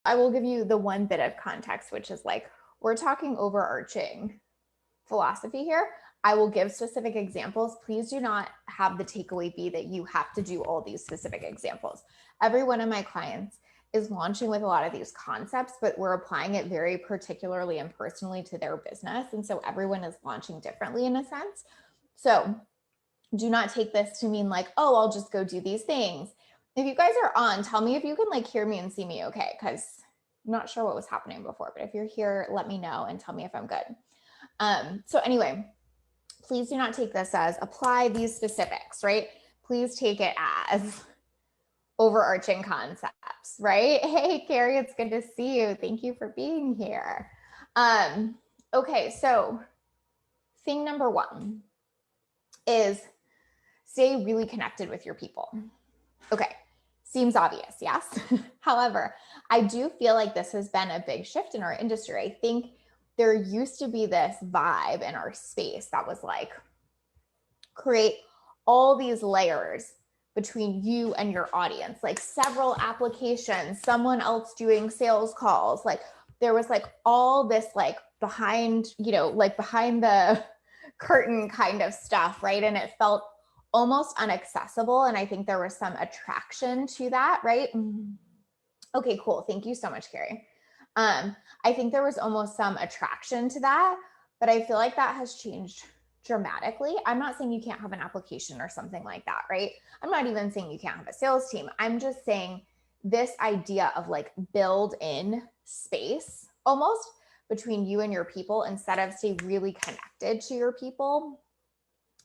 I will give you the one bit of context, which is like, we're talking overarching philosophy here. I will give specific examples. Please do not have the takeaway be that you have to do all these specific examples. Every one of my clients is launching with a lot of these concepts, but we're applying it very particularly and personally to their business. And so everyone is launching differently in a sense. So do not take this to mean like, oh, I'll just go do these things. If you guys are on, tell me if you can like hear me and see me okay, because I'm not sure what was happening before, but if you're here, let me know and tell me if I'm good. So anyway, please do not take this as apply these specifics, right? Please take it as overarching concepts, right? Hey, Carrie, it's good to see you. Thank you for being here. Okay, so thing number one is stay really connected with your people. Okay, seems obvious, yes? However, I do feel like this has been a big shift in our industry. I think there used to be this vibe in our space that was like, create all these layers between you and your audience, like several applications, someone else doing sales calls. Like there was like all this like behind, like behind the curtain kind of stuff, right? And it felt almost inaccessible. And I think there was some attraction to that, right? Okay, cool. Thank you so much, Carrie. I think there was almost some attraction to that, but I feel like that has changed dramatically. I'm not saying you can't have an application or something like that, right? I'm not even saying you can't have a sales team. I'm just saying this idea of like build in space almost between you and your people instead of stay really connected to your people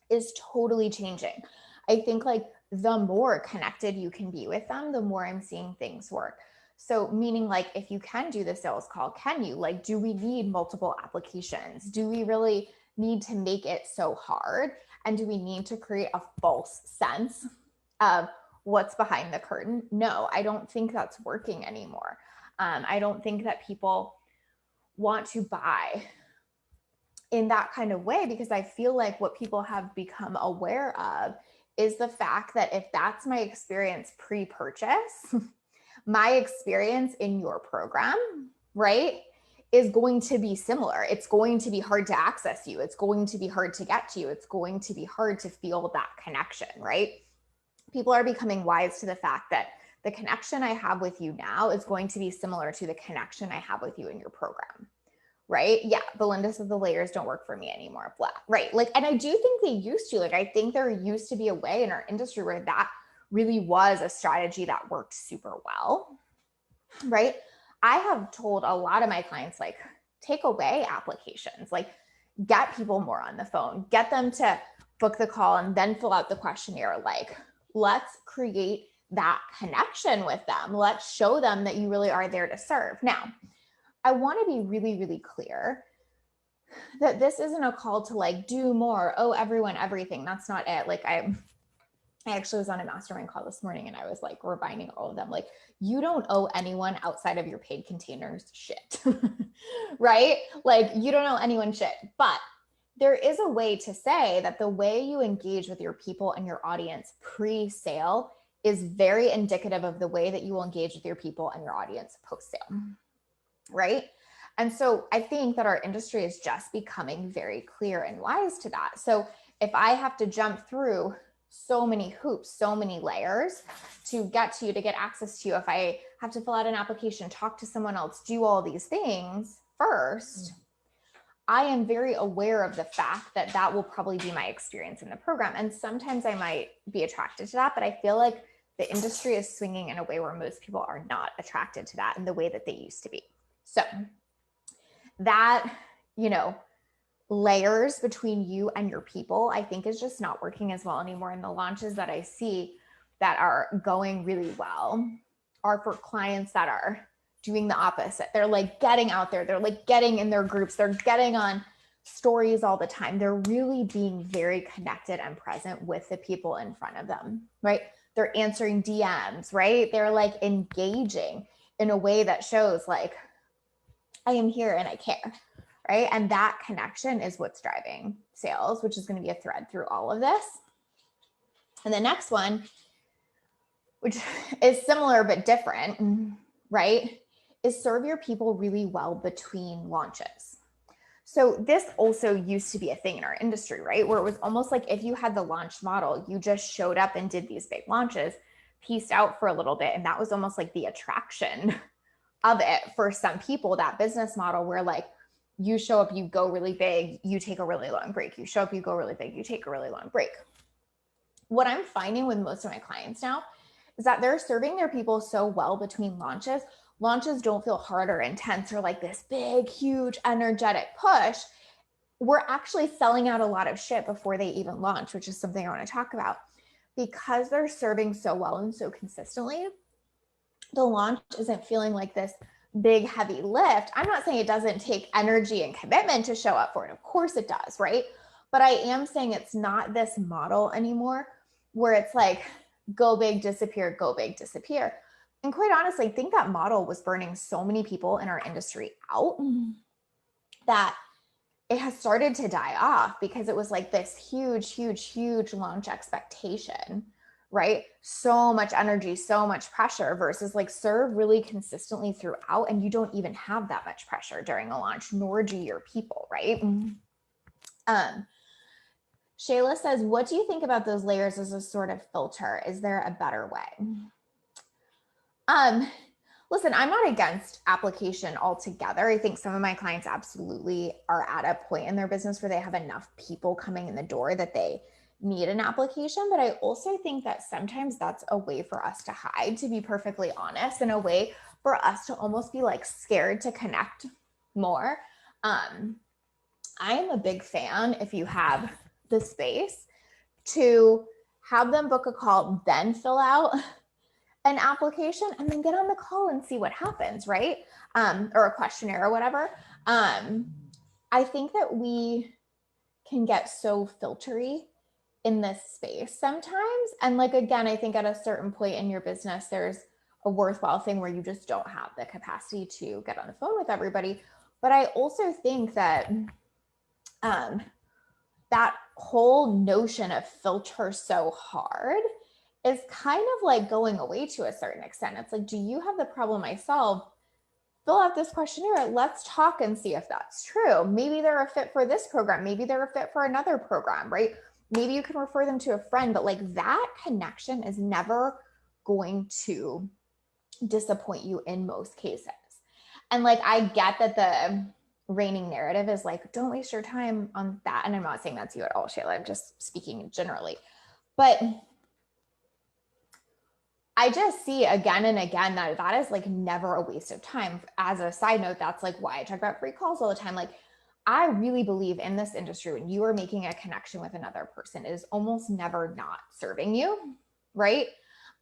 is totally changing. I think like the more connected you can be with them, the more I'm seeing things work. So meaning like, if you can do the sales call, can you? Like, do we need multiple applications? Do we really need to make it so hard? And do we need to create a false sense of what's behind the curtain? No, I don't think that's working anymore. I don't think that people want to buy in that kind of way, because I feel like what people have become aware of is the fact that if that's my experience pre-purchase, my experience in your program, right, is going to be similar. It's going to be hard to access you. It's going to be hard to get to you. It's going to be hard to feel that connection, right? People are becoming wise to the fact that the connection I have with you now is going to be similar to the connection I have with you in your program. Right? Yeah. Belinda says the layers don't work for me anymore. Blah. Right. Like, and I do think they used to. Like, I think there used to be a way in our industry where that really was a strategy that worked super well. Right. I have told a lot of my clients, like, take away applications, like, get people more on the phone, get them to book the call and then fill out the questionnaire. Like, let's create that connection with them. Let's show them that you really are there to serve. Now, I want to be really, really clear that this isn't a call to like do more. Oh, everyone, everything. That's not it. Like I actually was on a mastermind call this morning and I was like reminding all of them, like, you don't owe anyone outside of your paid containers shit, right? Like you don't owe anyone shit, but there is a way to say that the way you engage with your people and your audience pre-sale is very indicative of the way that you will engage with your people and your audience post-sale. Right? And so I think that our industry is just becoming very clear and wise to that. So if I have to jump through so many hoops, so many layers to get to you, to get access to you, if I have to fill out an application, talk to someone else, do all these things first, I am very aware of the fact that that will probably be my experience in the program. And sometimes I might be attracted to that, but I feel like the industry is swinging in a way where most people are not attracted to that in the way that they used to be. So that, layers between you and your people, I think is just not working as well anymore. And the launches that I see that are going really well are for clients that are doing the opposite. They're like getting out there. They're like getting in their groups. They're getting on stories all the time. They're really being very connected and present with the people in front of them, right? They're answering DMs, right? They're like engaging in a way that shows like, I am here and I care, right? And that connection is what's driving sales, which is going to be a thread through all of this. And the next one, which is similar but different, right, is serve your people really well between launches. So this also used to be a thing in our industry, right? Where it was almost like if you had the launch model, you just showed up and did these big launches, pieced out for a little bit. And that was almost like the attraction of it for some people, that business model where like you show up, you go really big, you take a really long break. You show up, you go really big, you take a really long break. What I'm finding with most of my clients now is that they're serving their people so well between launches. Launches don't feel hard or intense or like this big, huge, energetic push. We're actually selling out a lot of shit before they even launch, which is something I want to talk about. Because they're serving so well and so consistently, the launch isn't feeling like this big, heavy lift. I'm not saying it doesn't take energy and commitment to show up for it. Of course it does, right? But I am saying it's not this model anymore where it's like, go big, disappear, go big, disappear. And quite honestly, I think that model was burning so many people in our industry out that it has started to die off because it was like this huge, huge, huge launch expectation, right? So much energy, so much pressure versus like serve really consistently throughout. And you don't even have that much pressure during a launch, nor do your people, right? Shayla says, what do you think about those layers as a sort of filter? Is there a better way? Listen, I'm not against application altogether. I think some of my clients absolutely are at a point in their business where they have enough people coming in the door that they need an application. But I also think that sometimes that's a way for us to hide, to be perfectly honest, and a way for us to almost be like scared to connect more. I am a big fan, if you have the space, to have them book a call, then fill out an application and then get on the call and see what happens, right? Or a questionnaire or whatever. I think that we can get so filtery in this space sometimes. And like, again, I think at a certain point in your business, there's a worthwhile thing where you just don't have the capacity to get on the phone with everybody. But I also think that that whole notion of filter so hard is kind of like going away to a certain extent. It's like, do you have the problem I solve? Fill out this questionnaire. Let's talk and see if that's true. Maybe they're a fit for this program. Maybe they're a fit for another program, right? Maybe you can refer them to a friend, but like that connection is never going to disappoint you in most cases. And like, I get that the reigning narrative is like, don't waste your time on that. And I'm not saying that's you at all, Shayla. I'm just speaking generally. But I just see again and again that that is like never a waste of time. As a side note, that's like why I talk about free calls all the time. Like, I really believe in this industry, when you are making a connection with another person, it is almost never not serving you, right?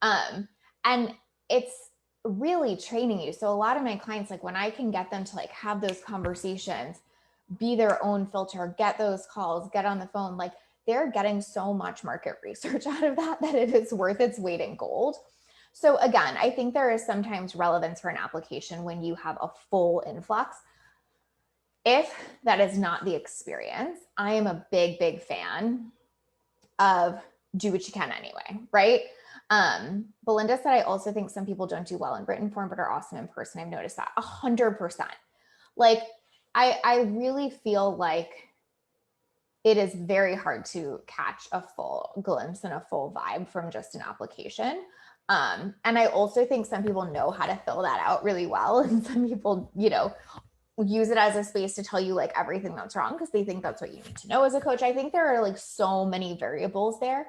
And it's really training you. So a lot of my clients, like when I can get them to like have those conversations, be their own filter, get those calls, get on the phone, like they're getting so much market research out of that it is worth its weight in gold. So again, I think there is sometimes relevance for an application when you have a full influx. If that is not the experience, I am a big, big fan of do what you can anyway, right? Belinda said, I also think some people don't do well in written form, but are awesome in person. I've noticed that 100%. Like, I really feel like it is very hard to catch a full glimpse and a full vibe from just an application. And I also think some people know how to fill that out really well. And some people, you know, use it as a space to tell you like everything that's wrong because they think that's what you need to know as a coach. I think there are like so many variables there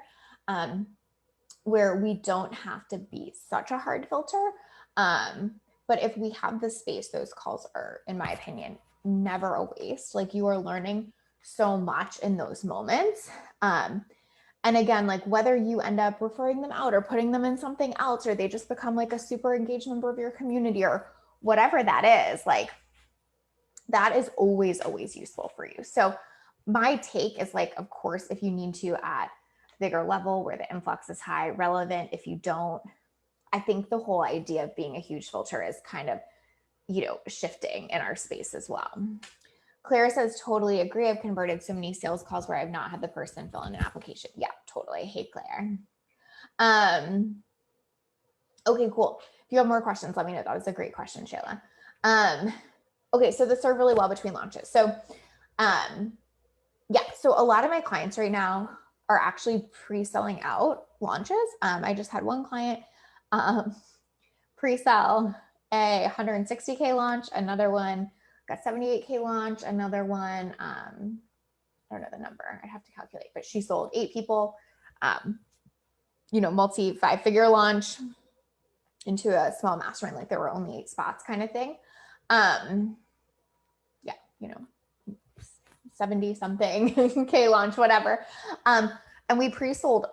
where we don't have to be such a hard filter. But if we have the space, those calls are, in my opinion, never a waste. Like, you are learning so much in those moments. And again, like whether you end up referring them out or putting them in something else, or they just become like a super engaged member of your community or whatever that is, like that is always, always useful for you. So my take is like, of course, if you need to at a bigger level where the influx is high, relevant. If you don't, I think the whole idea of being a huge filter is kind of, you know, shifting in our space as well. Claire says, totally agree. I've converted so many sales calls where I've not had the person fill in an application. Yeah, totally. Hey, Claire. Okay, cool. If you have more questions, let me know. That was a great question, Shayla. Okay, so this served really well between launches. So yeah, so a lot of my clients right now are actually pre-selling out launches. I just had one client pre-sell a 160K launch, another one got 78K launch, another one, I don't know the number, I'd have to calculate, but she sold 8 people, multi 5-figure launch into a small mastermind, like there were only 8 spots kind of thing. Yeah, 70 something K launch, whatever. And we pre-sold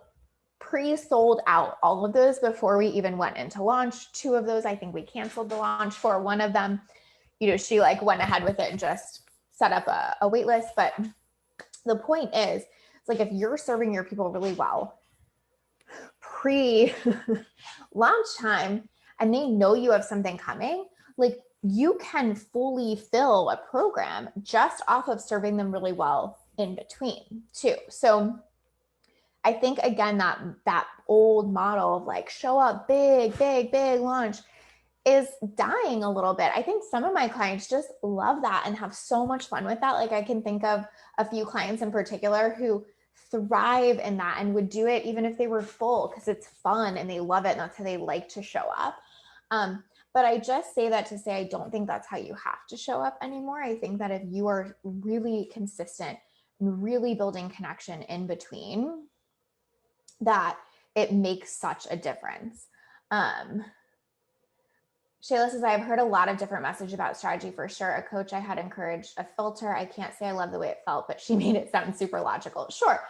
out all of those before we even went into launch. 2 of those, I think we canceled the launch for. One of them, she like went ahead with it and just set up a wait list. But the point is, it's like, if you're serving your people really well pre launch time and they know you have something coming, like you can fully fill a program just off of serving them really well in between too. So I think, again, that old model of like show up big launch is dying a little bit. I think some of my clients just love that and have so much fun with that. Like I can think of a few clients in particular who thrive in that and would do it even if they were full, because it's fun and they love it and that's how they like to show up. But I just say that to say I don't think that's how you have to show up anymore. I think that if you are really consistent and really building connection in between, that it makes such a difference. Shayla says, I've heard a lot of different messages about strategy for sure. A coach I had encouraged a filter. I can't say I love the way it felt, but she made it sound super logical. Sure.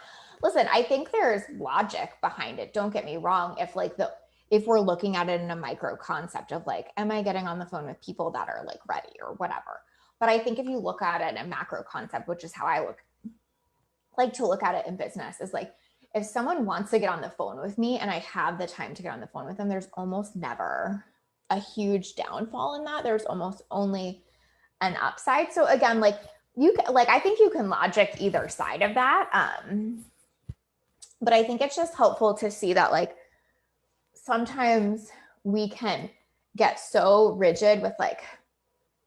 Listen, I think there's logic behind it. Don't get me wrong. If we're looking at it in a micro concept of like, am I getting on the phone with people that are like ready or whatever? But I think if you look at it in a macro concept, which is how I like to look at it in business, is like, if someone wants to get on the phone with me and I have the time to get on the phone with them, there's almost never a huge downfall in that. There's almost only an upside. So again, like I think you can logic either side of that. But I think it's just helpful to see that like sometimes we can get so rigid with like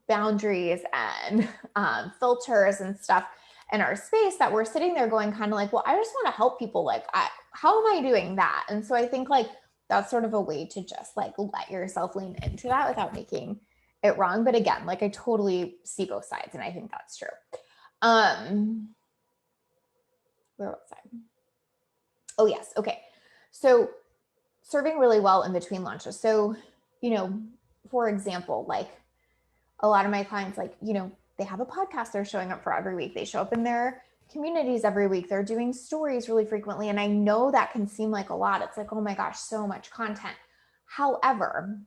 boundaries and filters and stuff in our space that we're sitting there going kind of like, well, I just want to help people. Like, how am I doing that? And so I think like that's sort of a way to just like let yourself lean into that without making it wrong. But again, like I totally see both sides and I think that's true. Where was I? Oh yes. Okay. So serving really well in between launches. So, for example, like a lot of my clients, like, they have a podcast they're showing up for every week. They show up in their communities every week. They're doing stories really frequently. And I know that can seem like a lot. It's like, oh my gosh, so much content. However,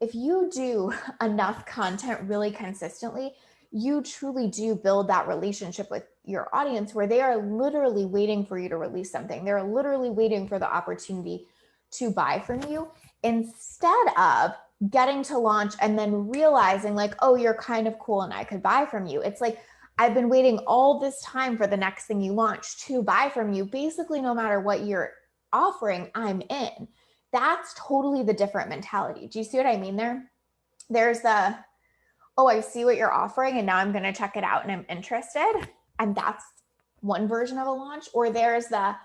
if you do enough content really consistently, you truly do build that relationship with your audience where they are literally waiting for you to release something. They're literally waiting for the opportunity to buy from you, instead of getting to launch and then realizing like, oh, you're kind of cool and I could buy from you. It's like, I've been waiting all this time for the next thing you launch to buy from you. Basically, no matter what you're offering, I'm in. That's totally the different mentality. Do you see what I mean there? There's the, oh, I see what you're offering and now I'm going to check it out and I'm interested. And that's one version of a launch. Or there's the,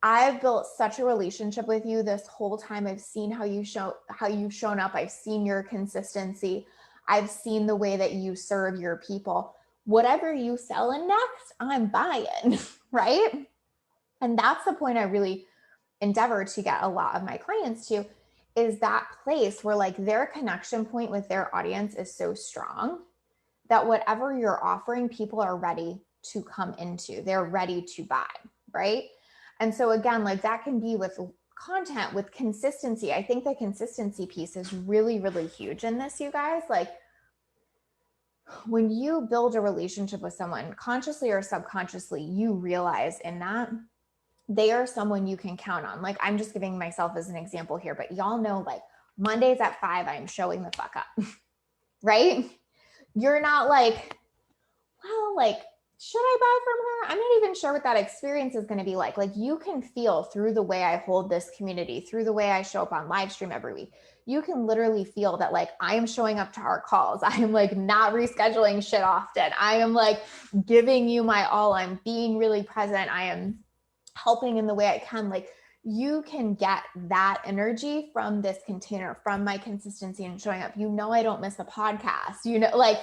I've built such a relationship with you this whole time. I've seen how you've shown up. I've seen your consistency. I've seen the way that you serve your people. Whatever you sell in next, I'm buying, right? And that's the point I really endeavor to get a lot of my clients to, is that place where like their connection point with their audience is so strong that whatever you're offering, people are ready to come into. They're ready to buy, right? And so again, like that can be with content, with consistency. I think the consistency piece is really, really huge in this, you guys. Like when you build a relationship with someone, consciously or subconsciously, you realize in that they are someone you can count on. Like I'm just giving myself as an example here, but y'all know like Mondays at 5, I'm showing the fuck up, right? You're not like, well, like should I buy from her? I'm not even sure what that experience is going to be like. Like, you can feel through the way I hold this community, through the way I show up on live stream every week. You can literally feel that, like, I am showing up to our calls. I am like not rescheduling shit often. I am like giving you my all. I'm being really present. I am helping in the way I can. Like, you can get that energy from this container, from my consistency and showing up. You know, I don't miss a podcast, you know, like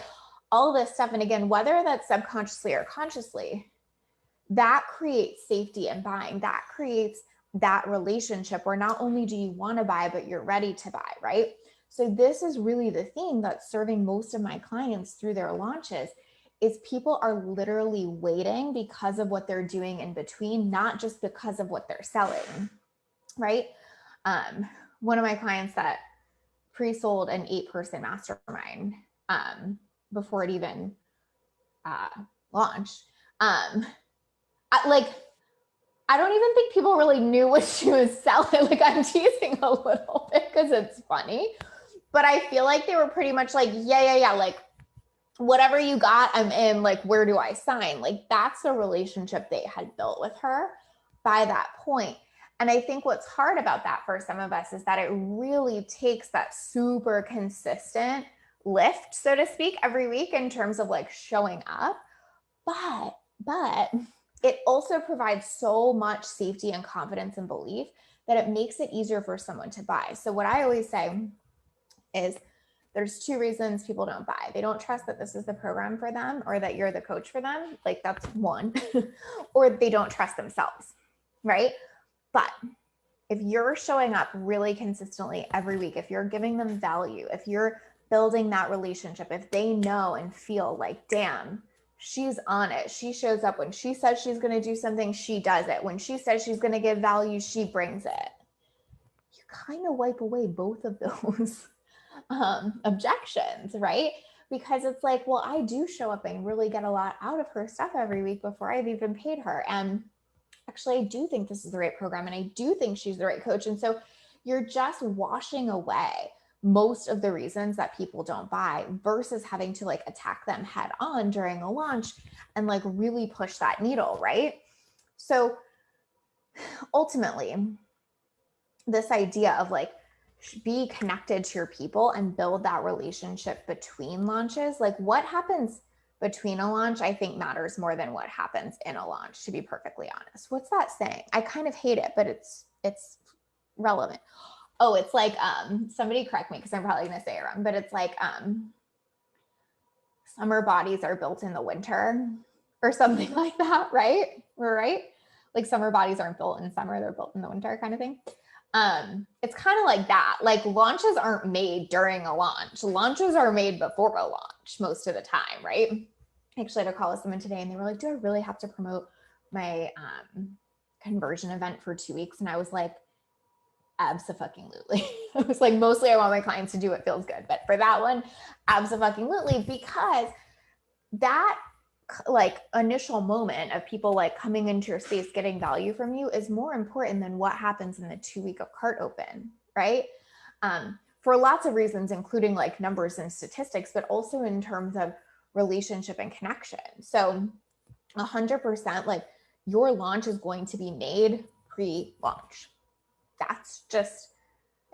all this stuff. And again, whether that's subconsciously or consciously, that creates safety in buying. That creates that relationship where not only do you want to buy, but you're ready to buy, right? So this is really the theme that's serving most of my clients through their launches, is people are literally waiting because of what they're doing in between, not just because of what they're selling, right? One of my clients that pre-sold an 8-person mastermind before it even launched. I don't even think people really knew what she was selling. Like, I'm teasing a little bit because it's funny, but I feel like they were pretty much like, yeah. Like, whatever you got, I'm in. Like, where do I sign? Like, that's the relationship they had built with her by that point. And I think what's hard about that for some of us is that it really takes that super consistent lift, so to speak, every week in terms of like showing up. But it also provides so much safety and confidence and belief that it makes it easier for someone to buy. So what I always say is, there's 2 reasons people don't buy. They don't trust that this is the program for them, or that you're the coach for them. Like, that's one. Or they don't trust themselves, right? But if you're showing up really consistently every week, if you're giving them value, if you're building that relationship, if they know and feel like, damn, she's on it. She shows up. When she says she's going to do something, she does it. When she says she's going to give value, she brings it. You kind of wipe away both of those objections, right? Because it's like, well, I do show up and really get a lot out of her stuff every week before I've even paid her. And actually, I do think this is the right program, and I do think she's the right coach. And so you're just washing away most of the reasons that people don't buy, versus having to like attack them head on during a launch and like really push that needle, right? So ultimately, this idea of like, be connected to your people and build that relationship between launches. Like, what happens between a launch, I think, matters more than what happens in a launch, to be perfectly honest. What's that saying? I kind of hate it, but it's relevant. Oh, it's like, somebody correct me because I'm probably going to say it wrong, but it's like, summer bodies are built in the winter or something like that, right? We're right. Like, summer bodies aren't built in summer, they're built in the winter, kind of thing. It's kind of like that. Like, launches aren't made during a launch. Launches are made before a launch most of the time, right? Actually, I had a call with someone today and they were like, do I really have to promote my conversion event for 2 weeks? And I was like, abso-fucking-lutely. I was like, mostly I want my clients to do what feels good. But for that one, abso-fucking-lutely, because that like initial moment of people like coming into your space, getting value from you, is more important than what happens in the 2 week of cart open, right? For lots of reasons, including like numbers and statistics, but also in terms of relationship and connection. So 100%, like, your launch is going to be made pre-launch. That's just,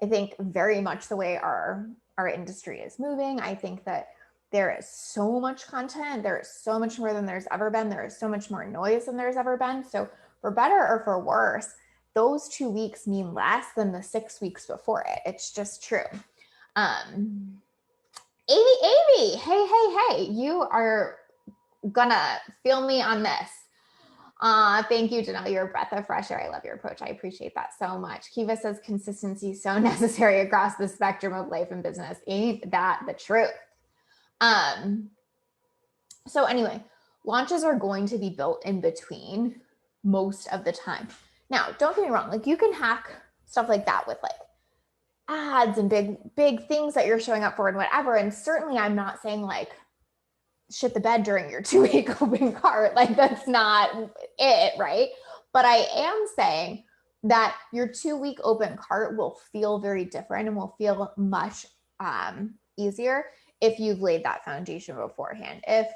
I think, very much the way our industry is moving. I think that there is so much content. There is so much more than there's ever been. There is so much more noise than there's ever been. So for better or for worse, those 2 weeks mean less than the 6 weeks before it. It's just true. Amy, hey, you are gonna feel me on this. Thank you, Janelle. You're a breath of fresh air. I love your approach. I appreciate that so much. Kiva says consistency is so necessary across the spectrum of life and business. Ain't that the truth? So anyway, launches are going to be built in between most of the time. Now, don't get me wrong. Like, you can hack stuff like that with like ads and big things that you're showing up for and whatever. And certainly I'm not saying like shit the bed during your 2 week open cart. Like, that's not it, right? But I am saying that your 2 week open cart will feel very different and will feel much easier if you've laid that foundation beforehand. If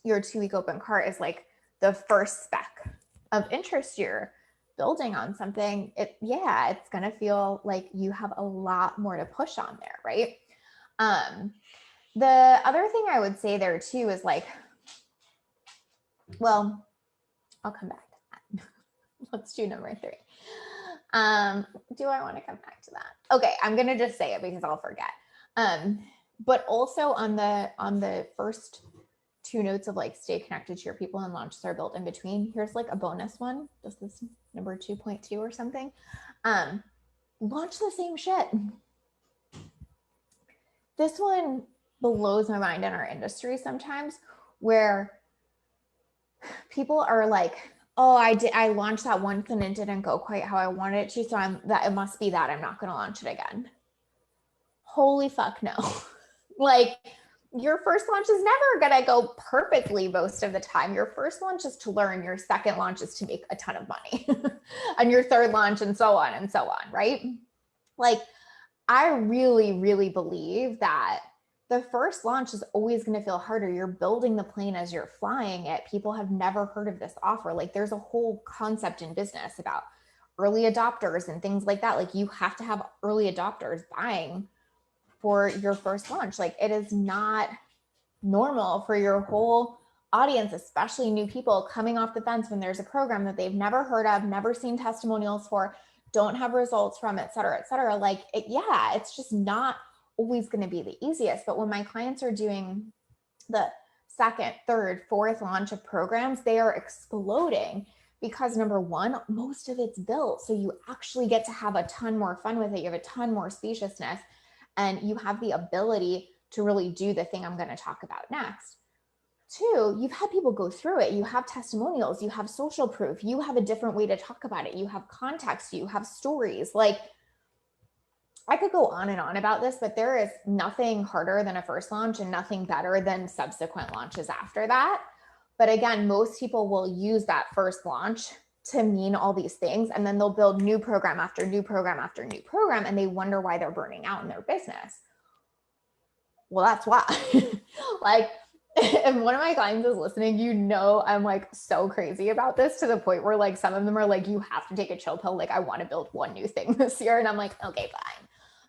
your 2-week open cart is like the first speck of interest you're building on something, it's going to feel like you have a lot more to push on there, right? The other thing I would say there too is like, well, I'll come back to that. Let's do number 3. Do I want to come back to that? Okay, I'm going to just say it because I'll forget. But also on the first 2 notes of like stay connected to your people and launches are built in between, here's like a bonus one. This is number 2.2 or something. Launch the same shit. This one blows my mind in our industry sometimes, where people are like, oh, I launched that once and it didn't go quite how I wanted it to, so it must be that I'm not going to launch it again. Holy fuck no. Like, your first launch is never going to go perfectly most of the time. Your first launch is to learn, your second launch is to make a ton of money, and your third launch, and so on, right? Like, I really, really believe that the first launch is always going to feel harder. You're building the plane as you're flying it. People have never heard of this offer. Like, there's a whole concept in business about early adopters and things like that. Like, you have to have early adopters buying for your first launch. Like, it is not normal for your whole audience, especially new people coming off the fence when there's a program that they've never heard of, never seen testimonials for, don't have results from, et cetera, like it's just not always going to be the easiest. But when my clients are doing the second, third, fourth launch of programs, they are exploding because number one, most of it's built. So you actually get to have a ton more fun with it. You have a ton more spaciousness, and you have the ability to really do the thing I'm going to talk about next. 2, you've had people go through it. You have testimonials, you have social proof, you have a different way to talk about it. You have context, you have stories. Like, I could go on and on about this, but there is nothing harder than a first launch and nothing better than subsequent launches after that. But again, most people will use that first launch to mean all these things, and then they'll build new program after new program after new program, and they wonder why they're burning out in their business. Well, that's why. Like, if one of my clients is listening, you know, I'm like so crazy about this, to the point where like some of them are like, you have to take a chill pill. Like, I want to build one new thing this year. And I'm like, okay,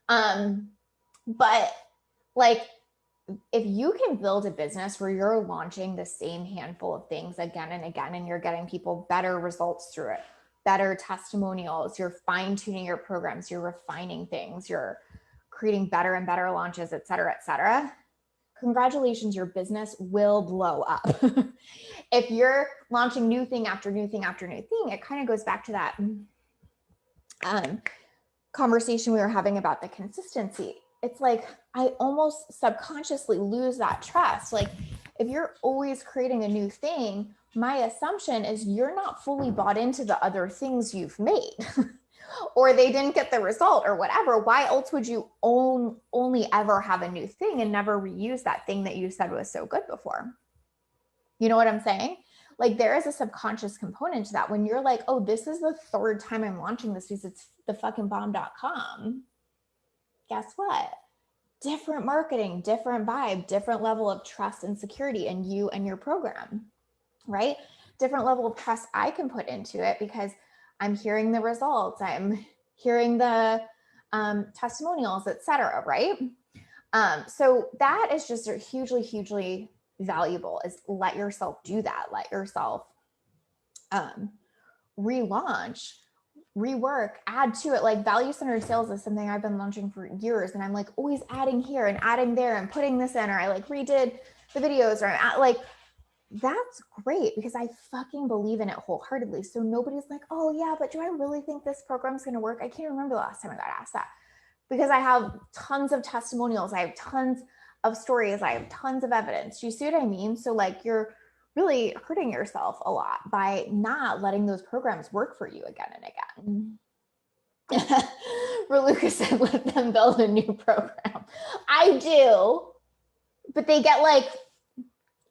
fine. But like, if you can build a business where you're launching the same handful of things again and again, and you're getting people better results through it, better testimonials, you're fine tuning your programs, you're refining things, you're creating better and better launches, et cetera, congratulations, your business will blow up. If you're launching new thing after new thing after new thing, it kind of goes back to that conversation we were having about the consistency. It's like, I almost subconsciously lose that trust. Like, if you're always creating a new thing, my assumption is you're not fully bought into the other things you've made. Or they didn't get the result or whatever. Why else would you only ever have a new thing and never reuse that thing that you said was so good before? You know what I'm saying? Like, there is a subconscious component to that. When you're like, oh, this is the 3rd time I'm launching this because it's the fucking bomb.com. Guess what? Different marketing, different vibe, different level of trust and security in you and your program, right? Different level of trust I can put into it because I'm hearing the results, I'm hearing the testimonials, et cetera, right? So that is just a hugely, hugely valuable, is let yourself do that. Let yourself relaunch, rework, add to it. Like, value-centered sales is something I've been launching for years, and I'm like always adding here and adding there and putting this in, or I like redid the videos, or I'm like, that's great because I fucking believe in it wholeheartedly. So nobody's like, oh yeah, but do I really think this program's going to work? I can't remember the last time I got asked that, because I have tons of testimonials. I have tons of stories. I have tons of evidence. Do you see what I mean? So like, you're really hurting yourself a lot by not letting those programs work for you again and again. Raluca said, let them build a new program. I do, but they get like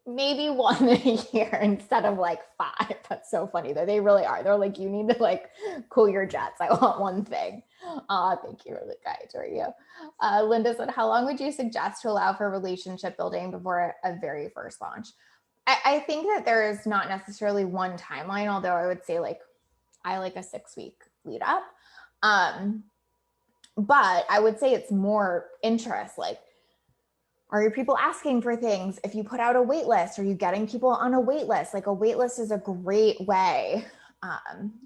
maybe 1 a year instead of like 5. That's so funny though. They really are. They're like, you need to like cool your jets. I want one thing. Thank you, really guys. Are you? Linda said, how long would you suggest to allow for relationship building before a very first launch? I think that there is not necessarily one timeline, although I would say like I like a 6-week lead up. But I would say it's more interest. Like, are your people asking for things? If you put out a wait list, are you getting people on a wait list? Like a wait list is a great way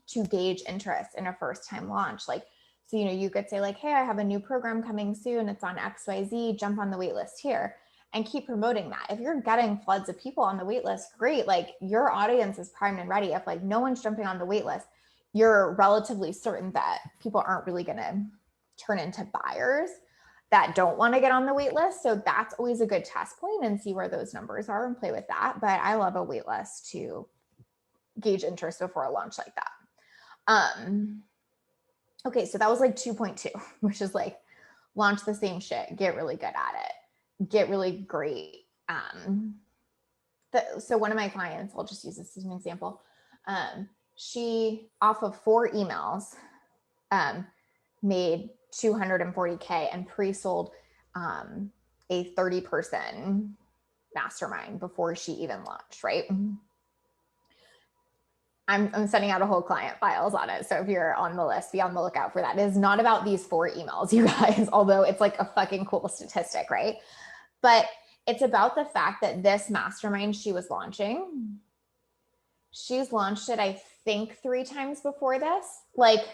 to gauge interest in a first time launch. Like, so, you could say like, hey, I have a new program coming soon. It's on XYZ, jump on the wait list here and keep promoting that. If you're getting floods of people on the wait list, great. Like your audience is primed and ready. If like no one's jumping on the wait list, you're relatively certain that people aren't really going to turn into buyers that don't want to get on the wait list. So that's always a good test point and see where those numbers are and play with that. But I love a wait list to gauge interest before a launch like that. Okay, so that was like 2.2, which is like launch the same shit, get really good at it, get really great. So one of my clients, I'll just use this as an example. She, off of 4 emails, made $240K and pre-sold a 30-person mastermind before she even launched, right? I'm sending out a whole client files on it. So if you're on the list, be on the lookout for that. It is not about these 4 emails, you guys, although it's like a fucking cool statistic, right? But it's about the fact that this mastermind she was launching, she's launched it, I think 3 times before this. Like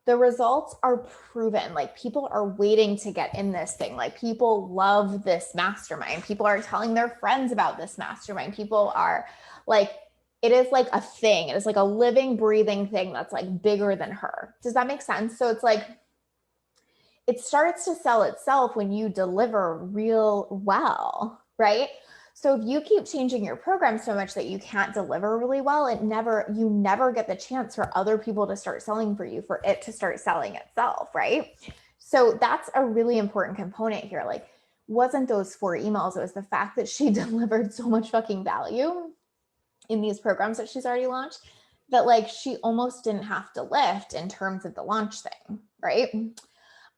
the results are proven. Like people are waiting to get in this thing. Like people love this mastermind. People are telling their friends about this mastermind. People are like, it is like a thing. It is like a living, breathing thing that's like bigger than her. Does that make sense? So it's like, it starts to sell itself when you deliver real well, right? So if you keep changing your program so much that you can't deliver really well, you never get the chance for other people to start selling for you, for it to start selling itself, right? So that's a really important component here. Like, wasn't those 4 emails, it was the fact that she delivered so much fucking value in these programs that she's already launched that like she almost didn't have to lift in terms of the launch thing, right?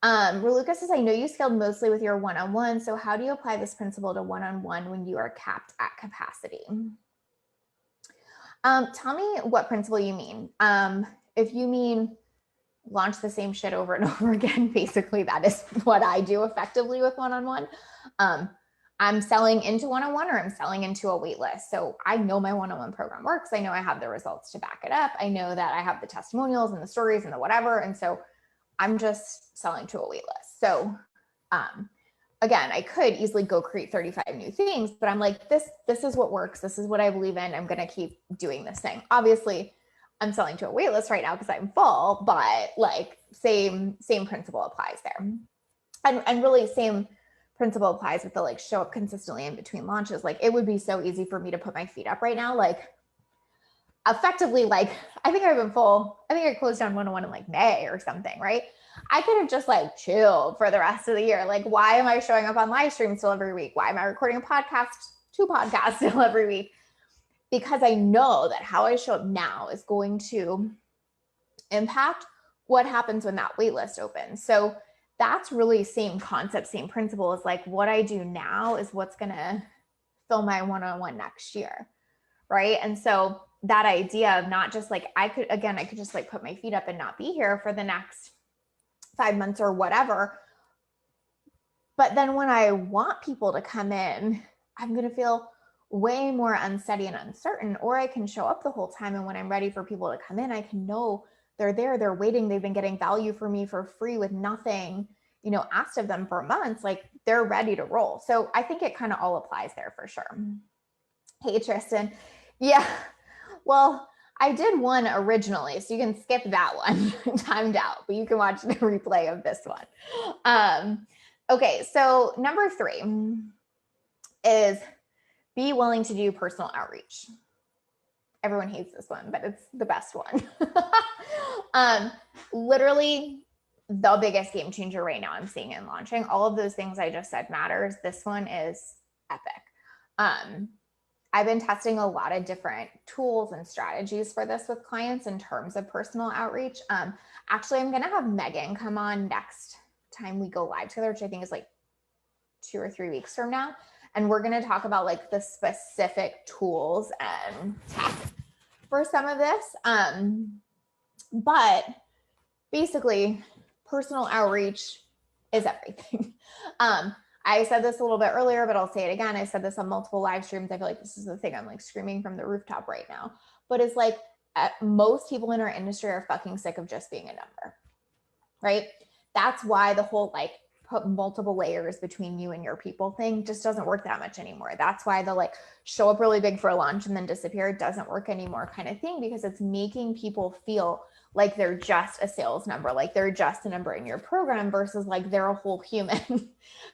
Raluca says, I know you scaled mostly with your one-on-one. So how do you apply this principle to one-on-one when you are capped at capacity? Tell me what principle you mean. If you mean launch the same shit over and over again, basically that is what I do effectively with one-on-one. I'm selling into one-on-one or I'm selling into a wait list. So I know my one-on-one program works. I know I have the results to back it up. I know that I have the testimonials and the stories and the whatever. And so I'm just selling to a wait list. So again, I could easily go create 35 new things, but I'm like, this is what works. This is what I believe in. I'm going to keep doing this thing. Obviously, I'm selling to a wait list right now because I'm full, but like same principle applies there. And really same principle applies with the like show up consistently in between launches. Like it would be so easy for me to put my feet up right now. Like effectively, like I think I've been full. I think I closed down one-on-one in like May or something, right? I could have just like chilled for the rest of the year. Like, why am I showing up on live streams still every week? Why am I recording a podcast, 2 podcasts still every week? Because I know that how I show up now is going to impact what happens when that waitlist opens. So that's really same concept, same principle is like what I do now is what's going to fill my one-on-one next year, right? And so that idea of not just like, I could just like put my feet up and not be here for the next 5 months or whatever. But then when I want people to come in, I'm going to feel way more unsteady and uncertain, or I can show up the whole time. And when I'm ready for people to come in, I can know they're there, they're waiting. They've been getting value for me for free with nothing, asked of them for months. Like they're ready to roll. So I think it kind of all applies there for sure. Hey, Tristan. Yeah. Well, I did one originally, so you can skip that one, timed out, but you can watch the replay of this one. Okay, so number 3 is be willing to do personal outreach. Everyone hates this one, but it's the best one. Literally the biggest game changer right now I'm seeing in launching. All of those things I just said matters. This one is epic. I've been testing a lot of different tools and strategies for this with clients in terms of personal outreach. Actually, I'm going to have Megan come on next time we go live together, which I think is like 2 or 3 weeks from now. And we're going to talk about like the specific tools and tech for some of this. But basically, personal outreach is everything. I said this a little bit earlier, but I'll say it again. I said this on multiple live streams. I feel like this is the thing I'm like screaming from the rooftop right now. But it's like most people in our industry are fucking sick of just being a number, right? That's why the whole like put multiple layers between you and your people thing just doesn't work that much anymore. That's why the like show up really big for a launch and then disappear doesn't work anymore kind of thing, because it's making people feel like they're just a sales number, like they're just a number in your program versus like they're a whole human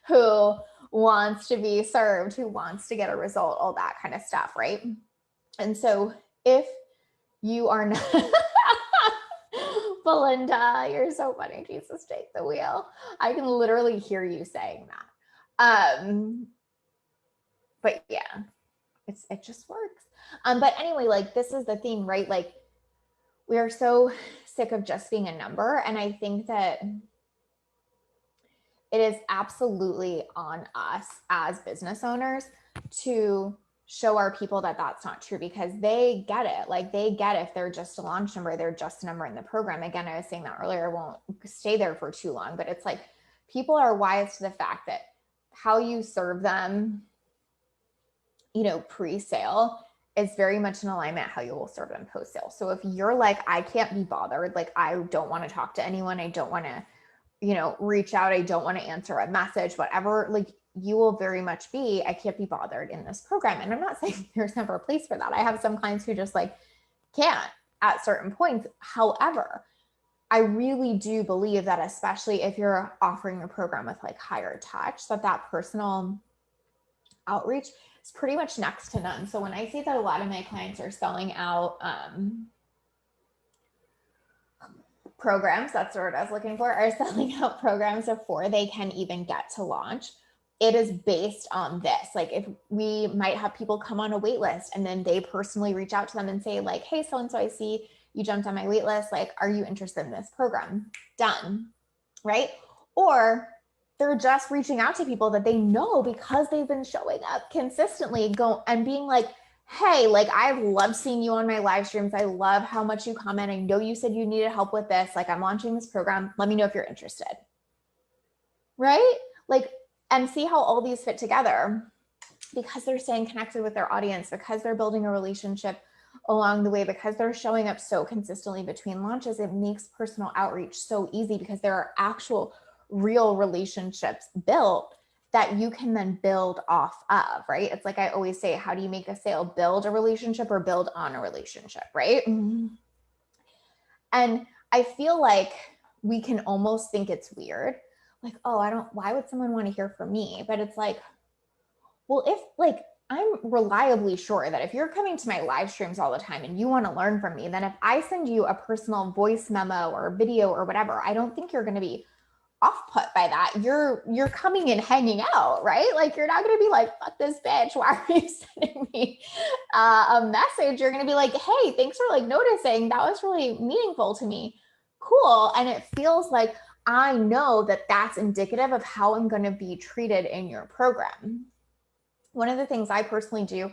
who wants to be served, who wants to get a result, all that kind of stuff, right? And so if you are not Belinda, you're so funny. Jesus, take the wheel. I can literally hear you saying that. But yeah, it just works. But anyway, like this is the thing, right? Like we are so sick of just being a number. And I think that it is absolutely on us as business owners to show our people that that's not true, because they get it. Like they get if they're just a launch number, they're just a number in the program. Again, I was saying that earlier, I won't stay there for too long, but it's like people are wise to the fact that how you serve them, you know, pre-sale is very much in alignment how you will serve them post-sale. So if you're like, I can't be bothered, like I don't want to talk to anyone, I don't want to, you know, reach out, I don't want to answer a message, whatever, like you will very much be, I can't be bothered in this program. And I'm not saying there's never a place for that. I have some clients who just like can't at certain points. However, I really do believe that especially if you're offering a program with like higher touch, that personal outreach is pretty much next to none. So when I see that a lot of my clients are selling out programs, that's the word I was looking for, are selling out programs before they can even get to launch, it is based on this. Like if we might have people come on a wait list and then they personally reach out to them and say like, hey, so-and-so, I see you jumped on my wait list. Like, are you interested in this program? Done, right? Or they're just reaching out to people that they know because they've been showing up consistently, go and being like, hey, like I love seeing you on my live streams. I love how much you comment. I know you said you needed help with this. Like I'm launching this program. Let me know if you're interested. Right? Like, and see how all these fit together because they're staying connected with their audience, because they're building a relationship along the way, because they're showing up so consistently between launches. It makes personal outreach so easy because there are actual real relationships built that you can then build off of, right? It's like I always say, how do you make a sale? Build a relationship or build on a relationship, right? And I feel like we can almost think it's weird. Like, oh, why would someone want to hear from me? But it's like, well, if like, I'm reliably sure that if you're coming to my live streams all the time and you want to learn from me, then if I send you a personal voice memo or video or whatever, I don't think you're going to be off put by that. You're coming and hanging out, right? Like you're not going to be like, fuck this bitch, why are you sending me a message? You're going to be like, hey, thanks for like noticing, that was really meaningful to me. Cool. And it feels like I know that that's indicative of how I'm going to be treated in your program. One of the things I personally do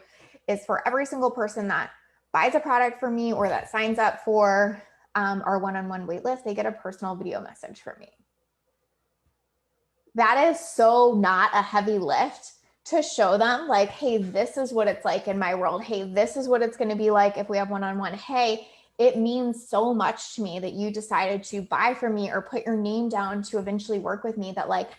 is for every single person that buys a product from me or that signs up for our one-on-one waitlist, they get a personal video message from me. That is so not a heavy lift to show them like, hey, this is what it's like in my world. Hey, this is what it's going to be like if we have one-on-one. Hey, it means so much to me that you decided to buy from me or put your name down to eventually work with me, that like,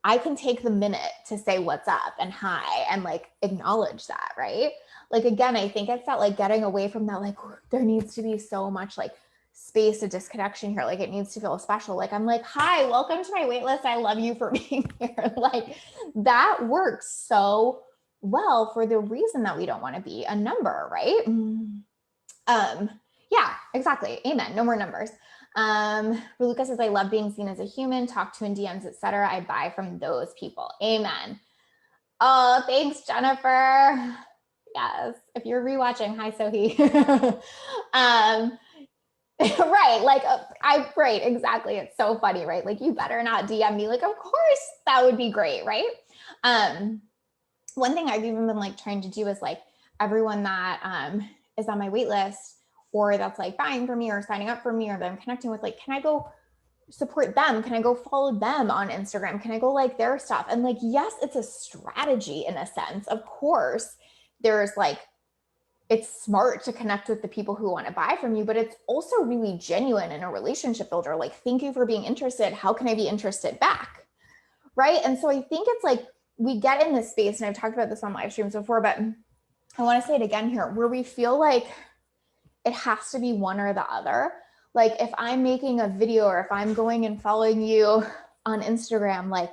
I can take the minute to say what's up and hi and like acknowledge that, right? Like, again, I think it's that like getting away from that, like there needs to be so much like space of disconnection here. Like it needs to feel special. Like I'm like, hi, welcome to my waitlist. I love you for being here. Like that works so well for the reason that we don't want to be a number, right? Yeah, exactly. Amen. No more numbers. Lucas says, I love being seen as a human, talk to in DMs, etc. I buy from those people. Amen. Oh, thanks, Jennifer. Yes. If you're rewatching, hi, Sohi. Right. Like, right. Exactly. It's so funny, right? Like you better not DM me. Like, of course that would be great. Right. one thing I've even been like trying to do is like everyone that is on my wait list or that's like buying from me or signing up for me or that I'm connecting with, like, can I go support them? Can I go follow them on Instagram? Can I go like their stuff? And like, yes, it's a strategy in a sense. Of course, there's like, it's smart to connect with the people who want to buy from you, but it's also really genuine in a relationship builder. Like, thank you for being interested. How can I be interested back? Right. And so I think it's like we get in this space, and I've talked about this on live streams before, but I want to say it again here, where we feel like it has to be one or the other. Like if I'm making a video or if I'm going and following you on Instagram, like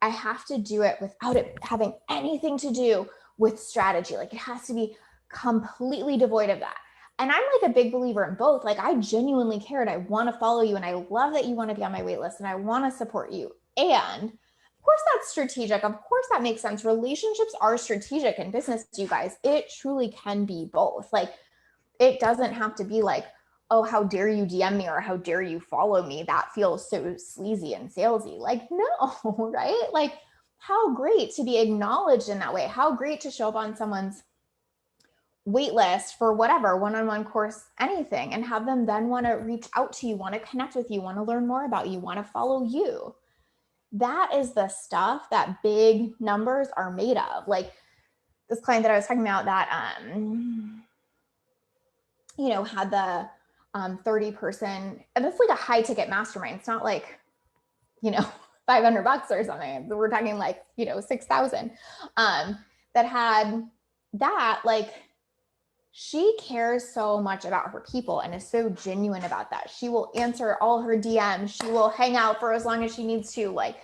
I have to do it without it having anything to do with strategy. Like it has to be completely devoid of that. And I'm like a big believer in both. Like I genuinely cared. I want to follow you and I love that you want to be on my wait list and I want to support you. And of course that's strategic. Of course that makes sense. Relationships are strategic in business, you guys. It truly can be both. Like it doesn't have to be like, oh, how dare you DM me or how dare you follow me? That feels so sleazy and salesy. Like, no, right? Like, how great to be acknowledged in that way. How great to show up on someone's wait list for whatever, one-on-one course, anything, and have them then want to reach out to you, want to connect with you, want to learn more about you, want to follow you. That is the stuff that big numbers are made of. Like this client that I was talking about that, had the 30-person, and it's like a high ticket mastermind. It's not like, $500 or something. We're talking like, 6,000 that had that, like, she cares so much about her people and is so genuine about that. She will answer all her DMs. She will hang out for as long as she needs to. Like,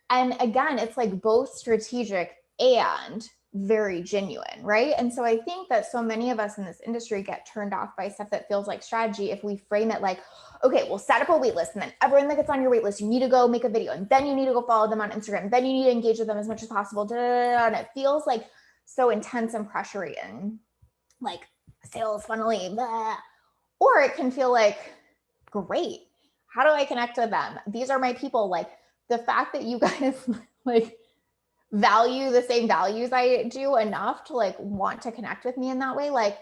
and again, it's like both strategic and very genuine, right? And so I think that so many of us in this industry get turned off by stuff that feels like strategy if we frame it like, okay, we'll set up a wait list and then everyone that gets on your wait list, you need to go make a video and then you need to go follow them on Instagram. Then you need to engage with them as much as possible. And it feels like so intense and pressury and like sales funnily, blah. Or it can feel like, great, how do I connect with them? These are my people. Like the fact that you guys like value the same values I do enough to like want to connect with me in that way, like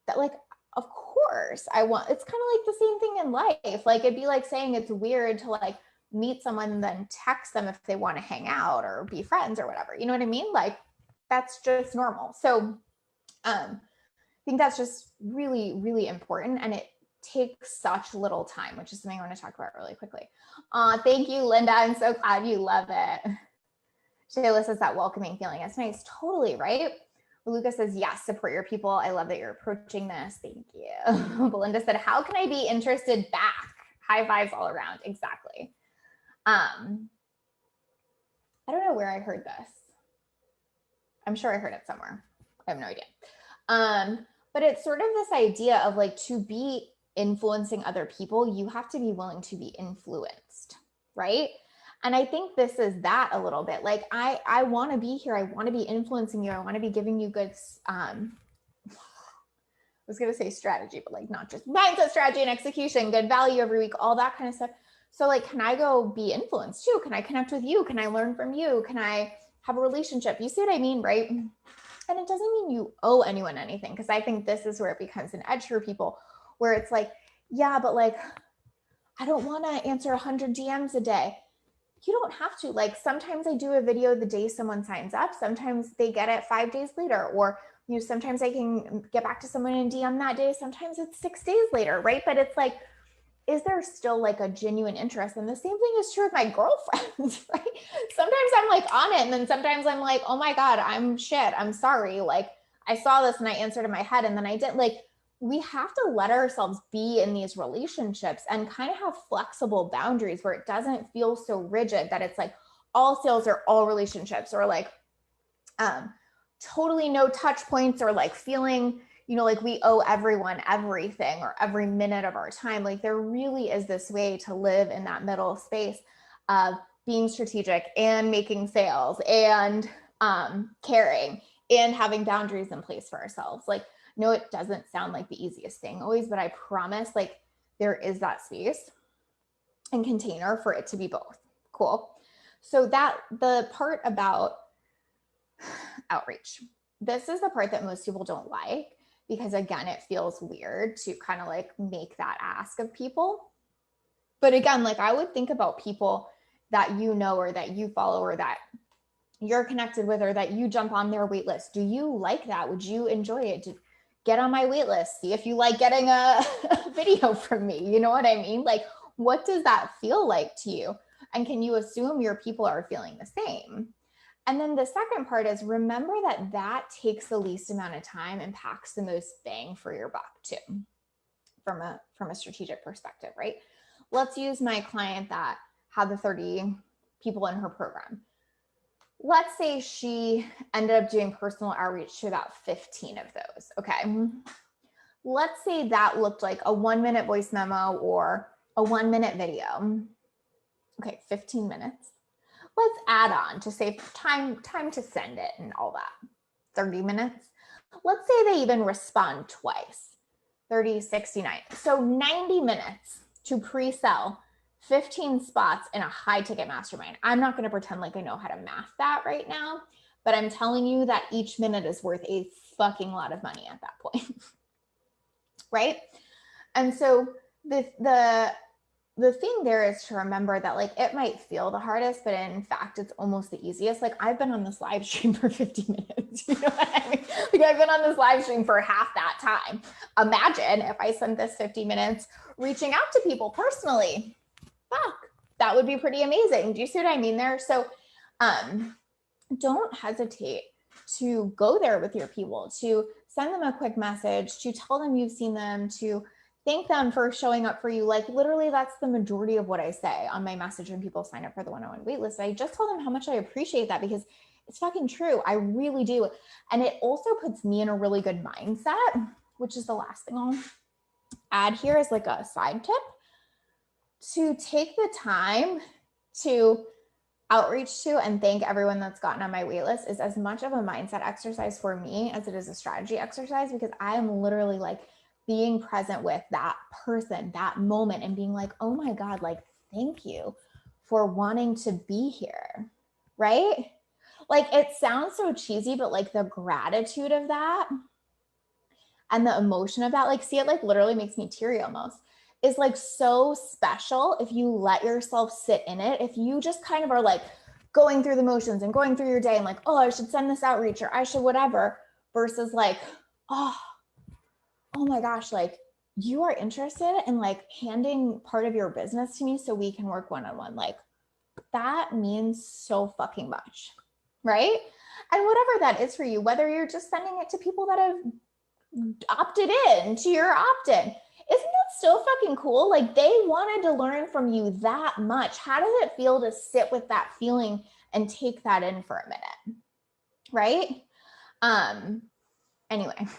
that, like, of course I want, it's kind of like the same thing in life. Like it'd be like saying it's weird to like meet someone and then text them if they want to hang out or be friends or whatever. You know what I mean? Like that's just normal. So I think that's just really, really important. And it takes such little time, which is something I want to talk about really quickly. Thank you, Linda. I'm so glad you love it. Shayla says that welcoming feeling. It's nice. Totally, right? Lucas says, yes, support your people. I love that you're approaching this. Thank you. Belinda said, how can I be interested back? High fives all around. Exactly. I don't know where I heard this. I'm sure I heard it somewhere. I have no idea. But it's sort of this idea of like, to be influencing other people, you have to be willing to be influenced, right? And I think this is that a little bit. Like I want to be here. I want to be influencing you. I want to be giving you good, I was going to say strategy, but like not just mindset, strategy and execution, good value every week, all that kind of stuff. So like, can I go be influenced too? Can I connect with you? Can I learn from you? Can I have a relationship? You see what I mean, right? And it doesn't mean you owe anyone anything, because I think this is where it becomes an edge for people, where it's like, yeah, but like, I don't want to answer 100 DMs a day. You don't have to. Like sometimes I do a video the day someone signs up. Sometimes they get it 5 days later, or sometimes I can get back to someone in DM that day. Sometimes it's 6 days later, right? But it's like, is there still like a genuine interest? And the same thing is true with my girlfriends, right? Sometimes I'm like on it, and then sometimes I'm like, oh my God, I'm shit. I'm sorry. Like I saw this and I answered in my head and then I did. Like we have to let ourselves be in these relationships and kind of have flexible boundaries where it doesn't feel so rigid that it's like all sales or all relationships, or like totally no touch points, or like feeling, like we owe everyone everything or every minute of our time. Like there really is this way to live in that middle space of being strategic and making sales and caring and having boundaries in place for ourselves. Like, no, it doesn't sound like the easiest thing always, but I promise like there is that space and container for it to be both. Cool. So that the part about Outreach. This is the part that most people don't like because, again, it feels weird to kind of like make that ask of people. But again, like I would think about people that you know or that you follow or that you're connected with or that you jump on their wait list. Do you like that? Would you enjoy it? Get on my wait list. See if you like getting a video from me. You know what I mean? Like, what does that feel like to you? And can you assume your people are feeling the same? And then the second part is remember that that takes the least amount of time and packs the most bang for your buck too, from a strategic perspective, right? Let's use my client that had the 30 people in her program. Let's say she ended up doing personal outreach to about 15 of those, okay? Let's say that looked like a 1-minute voice memo or a 1-minute video. Okay, 15 minutes. Let's add on to save time to send it and all that. 30 minutes. Let's say they even respond twice. 30, 69. So 90 minutes to pre-sell 15 spots in a high ticket mastermind. I'm not going to pretend like I know how to math that right now, but I'm telling you that each minute is worth a fucking lot of money at that point. Right? And so the thing there is to remember that like it might feel the hardest, but in fact, it's almost the easiest. Like I've been on this live stream for 50 minutes. You know what I mean? Like I've been on this live stream for half that time. Imagine if I spent this 50 minutes reaching out to people personally. Fuck, that would be pretty amazing. Do you see what I mean there? So don't hesitate to go there with your people, to send them a quick message, to tell them you've seen them, to thank them for showing up for you. Like literally that's the majority of what I say on my message when people sign up for the 101 waitlist. I just tell them how much I appreciate that because it's fucking true. I really do. And it also puts me in a really good mindset, which is the last thing I'll add here as like a side tip, to take the time to outreach to and thank everyone that's gotten on my waitlist is as much of a mindset exercise for me as it is a strategy exercise, because I am literally like being present with that person, that moment, and being like, oh my God, like, thank you for wanting to be here, right? Like, it sounds so cheesy, but like the gratitude of that and the emotion of that, like, see, it like literally makes me teary almost, is like so special if you let yourself sit in it. If you just kind of are like going through the motions and going through your day and like, oh, I should send this outreach or I should whatever, versus like, oh my gosh, like you are interested in like handing part of your business to me so we can work one-on-one. Like that means so fucking much, right? And whatever that is for you, whether you're just sending it to people that have opted in to your opt-in, isn't that still fucking cool? Like they wanted to learn from you that much. How does it feel to sit with that feeling and take that in for a minute? Right? Anyway, I'm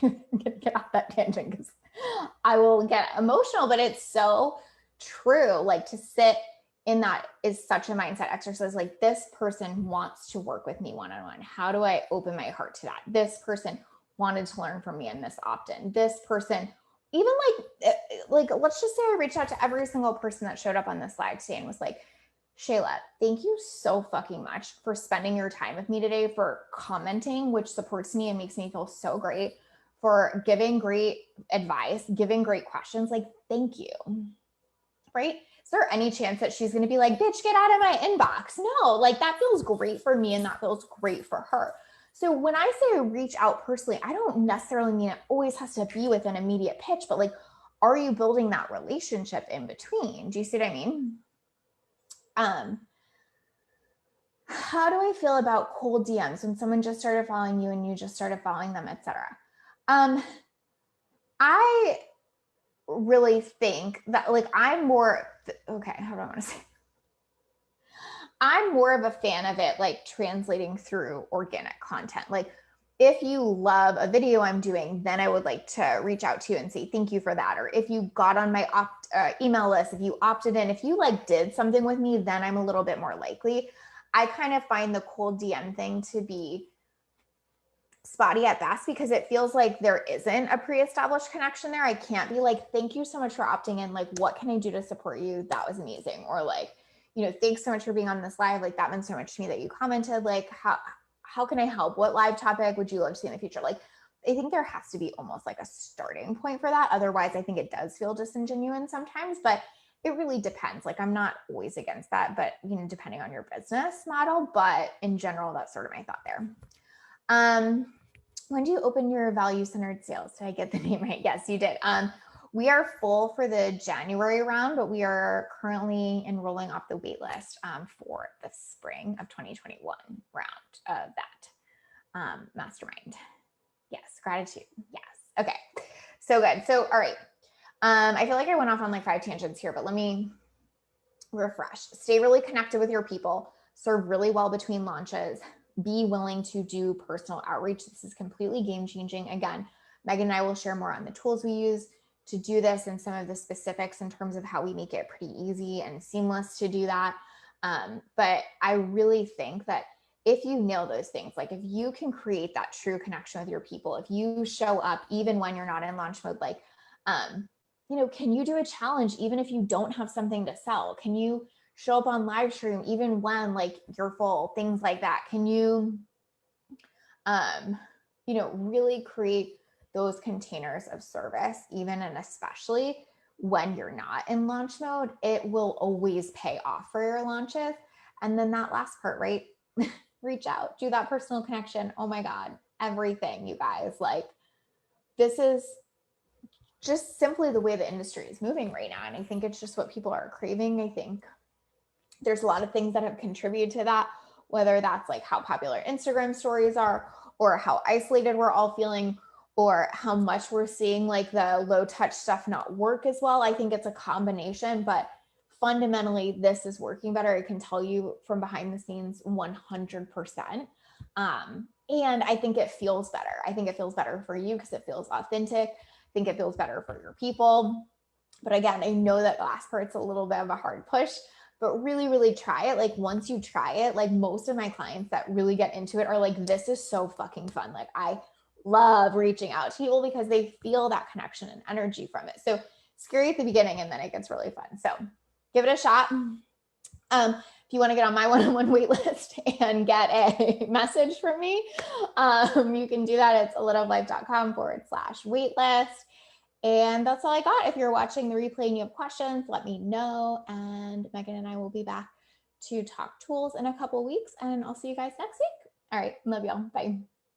gonna get off that tangent because I will get emotional, but it's so true. Like to sit in that is such a mindset exercise. Like this person wants to work with me one-on-one. How do I open my heart to that? This person wanted to learn from me in this opt-in. This person, even like let's just say I reached out to every single person that showed up on this live today and was like, Shayla, thank you so fucking much for spending your time with me today, for commenting, which supports me and makes me feel so great, for giving great advice, giving great questions. Like, thank you, right? Is there any chance that she's going to be like, bitch, get out of my inbox? No, like that feels great for me and that feels great for her. So when I say reach out personally, I don't necessarily mean it always has to be with an immediate pitch, but like, are you building that relationship in between? Do you see what I mean? How do I feel about cold DMs when someone just started following you and you just started following them, etc.? I really think that like I'm more, okay, how do I want to say? I'm more of a fan of it like translating through organic content. Like if you love a video I'm doing, then I would like to reach out to you and say thank you for that. Or if you got on my email list, if you opted in, if you like did something with me, then I'm a little bit more likely. I kind of find the cold DM thing to be spotty at best because it feels like there isn't a pre-established connection there. I can't be like, thank you so much for opting in. Like, what can I do to support you? That was amazing. Or like, you know, thanks so much for being on this live. Like that meant so much to me that you commented. Like, how can I help? What live topic would you love to see in the future? Like, I think there has to be almost like a starting point for that. Otherwise, I think it does feel disingenuous sometimes, but it really depends. Like, I'm not always against that, but depending on your business model, but in general, that's sort of my thought there. When do you open your value-centered sales? Did I get the name right? Yes, you did. We are full for the January round, but we are currently enrolling off the wait list for the spring of 2021 round of that mastermind. Yes, gratitude. Yes. Okay. So good. So, all right. I feel like I went off on like 5 tangents here, but let me refresh. Stay really connected with your people, serve really well between launches, be willing to do personal outreach. This is completely game changing. Again, Megan and I will share more on the tools we use to do this and some of the specifics in terms of how we make it pretty easy and seamless to do that. But I really think that if you nail those things, like if you can create that true connection with your people, if you show up even when you're not in launch mode, like, can you do a challenge even if you don't have something to sell? Can you show up on live stream even when like you're full? Things like that. Can you, really create those containers of service, even and especially when you're not in launch mode? It will always pay off for your launches. And then that last part, right? Reach out, do that personal connection. Oh my God, everything, you guys. Like, this is just simply the way the industry is moving right now. And I think it's just what people are craving. I think there's a lot of things that have contributed to that, whether that's like how popular Instagram stories are, or how isolated we're all feeling, or how much we're seeing like the low touch stuff not work as well. I think it's a combination, but fundamentally this is working better. I can tell you from behind the scenes 100%. And I think it feels better. I think it feels better for you because it feels authentic. I think it feels better for your people. But again, I know that last part's a little bit of a hard push, but really, really try it. Like, once you try it, like most of my clients that really get into it are like, this is so fucking fun. Like, I love reaching out to people because they feel that connection and energy from it. So scary at the beginning, and then it gets really fun. So give it a shot. If you want to get on my one-on-one wait list and get a message from me, you can do that. It's aliveoflife.com/waitlist. And that's all I got. If you're watching the replay and you have questions, let me know. And Megan and I will be back to talk tools in a couple weeks. And I'll see you guys next week. All right. Love y'all. Bye.